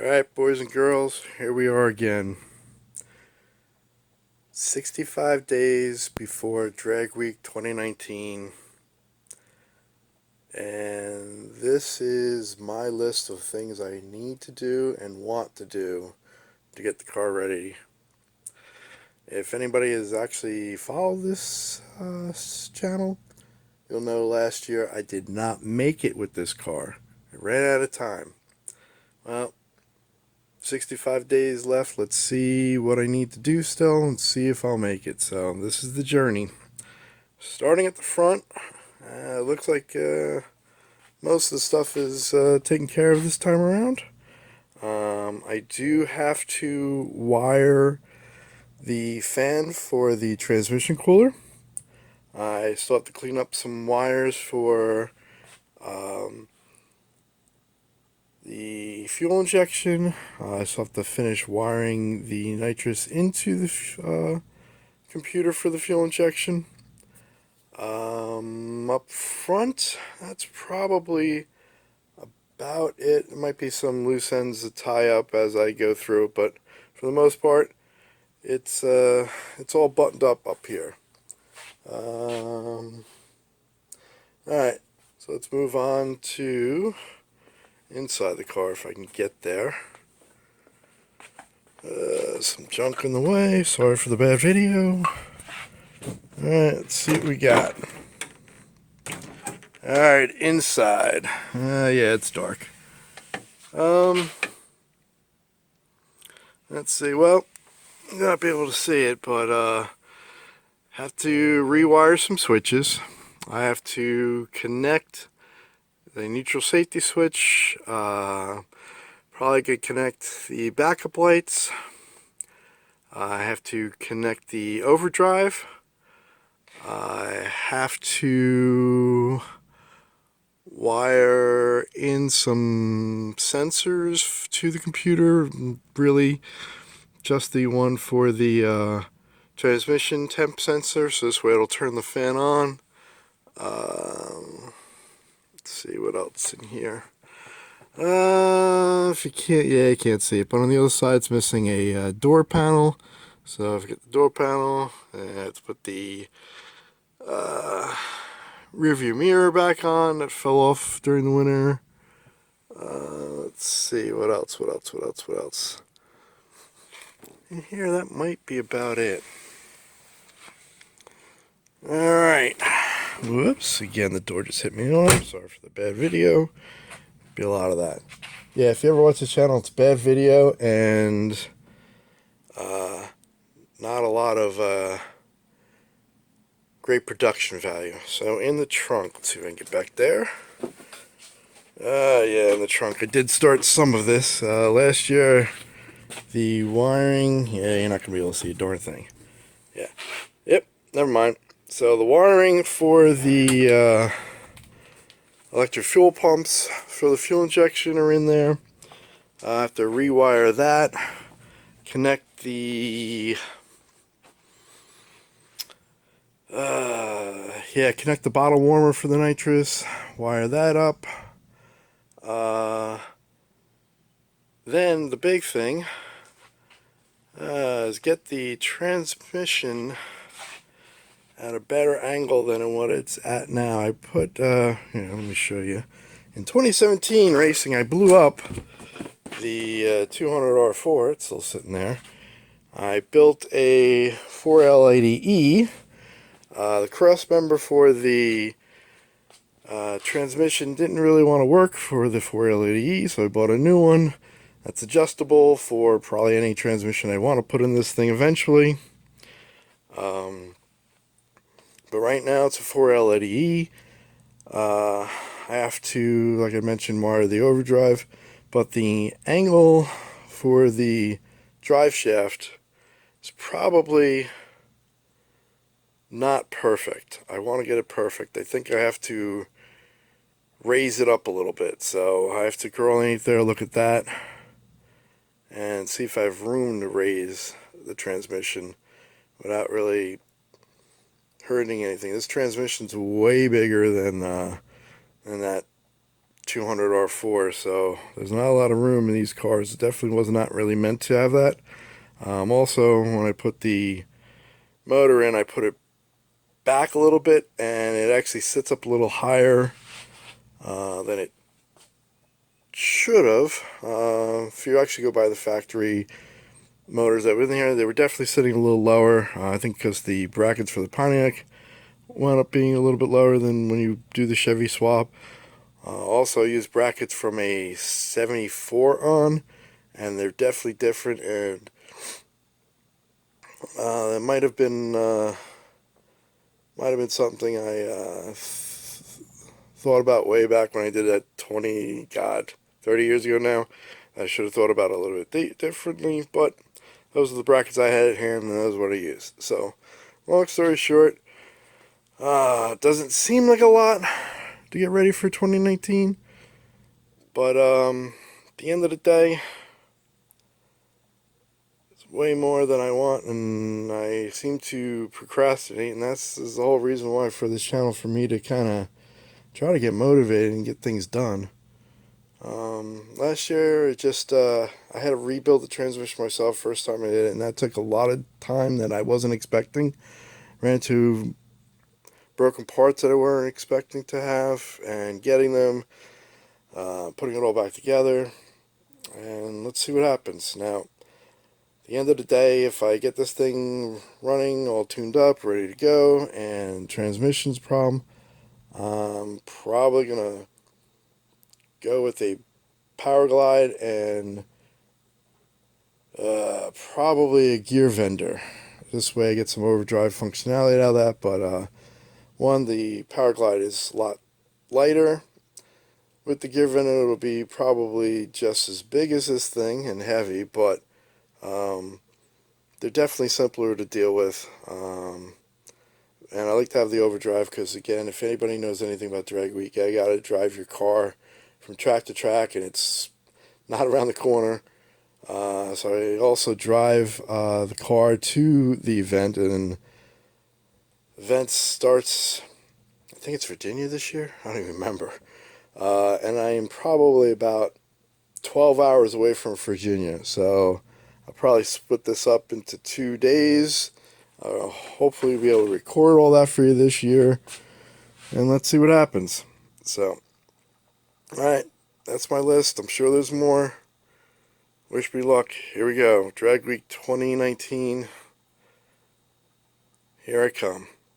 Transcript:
Alright, boys and girls, here we are again. 65 days before Drag Week 2019. And this is my list of things I need to do and want to do to get the car ready. If anybody has actually followed this channel, you'll know last year I did not make it with this car. I ran out of time. Well, 65 days left. Let's see what I need to do still and see if I'll make it. So this is the journey. Starting at the front, looks like most of the stuff is taken care of this time around. I do have to wire the fan for the transmission cooler. I still have to clean up some wires for the fuel injection. I still have to finish wiring the nitrous into the computer for the fuel injection. Up front, that's probably about it. There might be some loose ends to tie up as I go through, but for the most part, it's all buttoned up here. Alright, so let's move on to inside the car if I can get there. Some junk in the way. Sorry for the bad video. Alright, let's see what we got. Alright, inside. Yeah, it's dark. Let's see. Well, you'll not be able to see it, but have to rewire some switches. I have to connect the neutral safety switch. Probably could connect the backup lights. I have to connect the overdrive. I have to wire in some sensors to the computer. Really, just the one for the transmission temp sensor, so this way it'll turn the fan on. Let's see what else in here. If you can't, you can't see it, but on the other side it's missing a door panel. So if you get the door panel, let's put the rear view mirror back on that fell off during the winter. Let's see, what else? In here, that might be about it. Alright. Whoops, again the door just hit me on. Sorry for the bad video. Be a lot of that. Yeah, if you ever watch the channel, it's bad video and not a lot of great production value. So in the trunk, let's see if I can get back there. Yeah, in the trunk. I did start some of this last year. The wiring, yeah, you're not going to be able to see a darn thing. Yeah. Yep, never mind. So the wiring for the electric fuel pumps for the fuel injection are in there. I have to rewire that. Connect the... connect the bottle warmer for the nitrous. Wire that up. Then the big thing is get the transmission at a better angle than what it's at now. I put, here, let me show you. In 2017 racing, I blew up the 200R4. It's still sitting there. I built a 4L80E. The cross member for the transmission didn't really want to work for the 4L80E, so I bought a new one that's adjustable for probably any transmission I want to put in this thing eventually. But right now it's a 4L80E. I have to, like I mentioned, wire the overdrive, but the angle for the drive shaft is probably not perfect. I want to get it perfect. I think I have to raise it up a little bit, so I have to go underneath there, look at that, and see if I have room to raise the transmission without really hurting anything. This transmission's way bigger than that 200 R4, so there's not a lot of room in these cars. It definitely was not really meant to have that. Also, when I put the motor in, I put it back a little bit, and it actually sits up a little higher than it should have. If you actually go by the factory motors that were in here, they were definitely sitting a little lower. I think because the brackets for the Pontiac wound up being a little bit lower than when you do the Chevy swap. Also, I used brackets from a 74 on, and they're definitely different, and it might have been something I thought about way back when I did that 30 years ago now. I should have thought about it a little bit differently, but those are the brackets I had at hand, and those are what I used. So, long story short, doesn't seem like a lot to get ready for 2019, but at the end of the day, it's way more than I want, and I seem to procrastinate, and that's is the whole reason why for this channel, for me to kind of try to get motivated and get things done. Last year, I had to rebuild the transmission myself first time I did it, and that took a lot of time that I wasn't expecting. Ran into broken parts that I weren't expecting to have, and getting them, putting it all back together, and let's see what happens. Now, at the end of the day, if I get this thing running, all tuned up, ready to go, and transmission's problem, I'm probably gonna go with a Powerglide and probably a gear vendor. This way I get some overdrive functionality out of that, but one, the Powerglide is a lot lighter. With the gear vendor, it'll be probably just as big as this thing and heavy, but they're definitely simpler to deal with. And I like to have the overdrive because, again, if anybody knows anything about drag week, you got to drive your car from track to track, and it's not around the corner. So I also drive the car to the event, and the event starts, I think it's Virginia this year? I don't even remember. And I am probably about 12 hours away from Virginia, so I'll probably split this up into 2 days. Hopefully be able to record all that for you this year, and let's see what happens. So, alright, that's my list. I'm sure there's more. Wish me luck. Here we go. Drag Week 2019. Here I come.